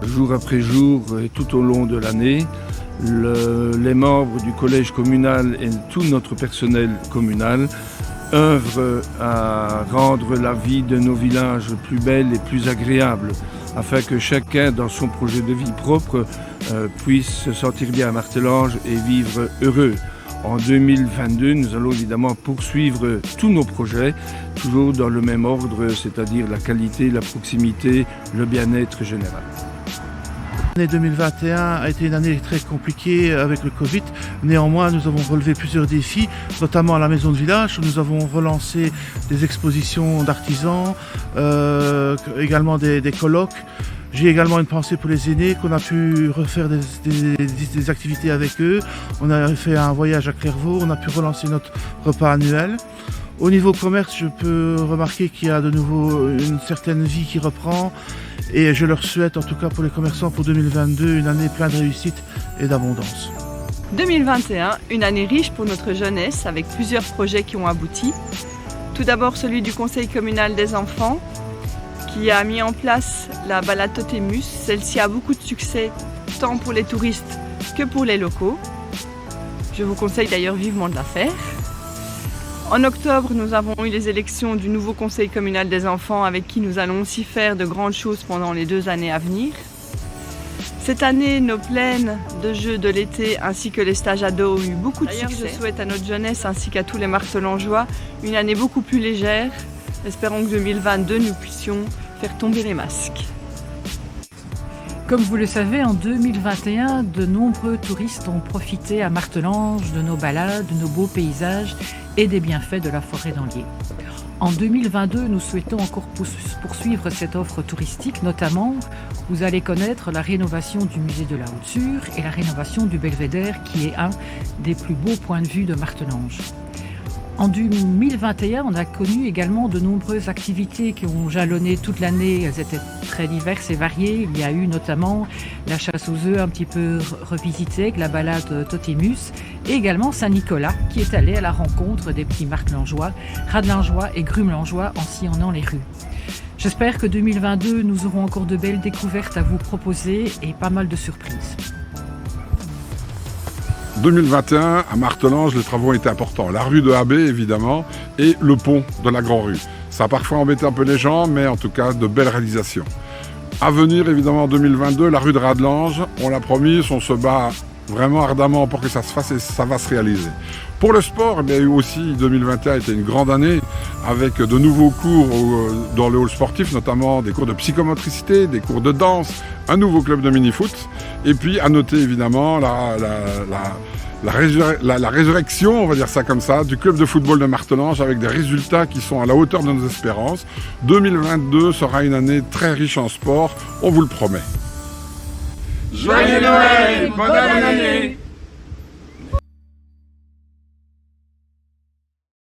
Jour après jour et tout au long de l'année, les membres du collège communal et tout notre personnel communal œuvrent à rendre la vie de nos villages plus belle et plus agréable, afin que chacun, dans son projet de vie propre, puisse se sentir bien à Martelange et vivre heureux. En 2022, nous allons évidemment poursuivre tous nos projets, toujours dans le même ordre, c'est-à-dire la qualité, la proximité, le bien-être général. L'année 2021 a été une année très compliquée avec le Covid. Néanmoins, nous avons relevé plusieurs défis, notamment à la maison de village, où nous avons relancé des expositions d'artisans, également des colloques. J'ai également une pensée pour les aînés, qu'on a pu refaire des activités avec eux. On a fait un voyage à Clairvaux, on a pu relancer notre repas annuel. Au niveau commerce, je peux remarquer qu'il y a de nouveau une certaine vie qui reprend et je leur souhaite, en tout cas pour les commerçants, pour 2022, une année pleine de réussite et d'abondance. 2021, une année riche pour notre jeunesse avec plusieurs projets qui ont abouti. Tout d'abord celui du conseil communal des enfants qui a mis en place la balade Totémus. Celle-ci a beaucoup de succès tant pour les touristes que pour les locaux. Je vous conseille d'ailleurs vivement de la faire. En octobre, nous avons eu les élections du nouveau conseil communal des enfants avec qui nous allons aussi faire de grandes choses pendant les 2 années à venir. Cette année, nos plaines de jeux de l'été ainsi que les stages ados ont eu beaucoup de succès. Je souhaite à notre jeunesse ainsi qu'à tous les Martelangeois une année beaucoup plus légère. Espérons que 2022, nous puissions faire tomber les masques. Comme vous le savez, en 2021, de nombreux touristes ont profité à Martelange de nos balades, de nos beaux paysages et des bienfaits de la forêt d'Anlier. En 2022, nous souhaitons encore poursuivre cette offre touristique, notamment, vous allez connaître la rénovation du musée de la Haute-Sûre et la rénovation du Belvédère, qui est un des plus beaux points de vue de Martelange. En 2021, on a connu également de nombreuses activités qui ont jalonné toute l'année. Elles étaient très diverses et variées. Il y a eu notamment la chasse aux œufs un petit peu revisitée avec la balade Totémus et également Saint-Nicolas qui est allé à la rencontre des petits Martelangeois, Radelangeois et Grumelangeois en sillonnant les rues. J'espère que 2022, nous aurons encore de belles découvertes à vous proposer et pas mal de surprises. 2021, à Martelange, les travaux ont été importants. La rue de Abbé, évidemment, et le pont de la Grand Rue. Ça a parfois embêté un peu les gens, mais en tout cas, de belles réalisations. À venir, évidemment, en 2022, la rue de Radelange, on l'a promis, on se bat vraiment ardemment pour que ça se fasse et ça va se réaliser. Pour le sport, il y a eu aussi, 2021 a été une grande année avec de nouveaux cours dans le hall sportif, notamment des cours de psychomotricité, des cours de danse, un nouveau club de mini-foot. Et puis à noter évidemment la résurrection, on va dire ça comme ça, du club de football de Martelange avec des résultats qui sont à la hauteur de nos espérances. 2022 sera une année très riche en sport, on vous le promet. Joyeux Noël, bonne année!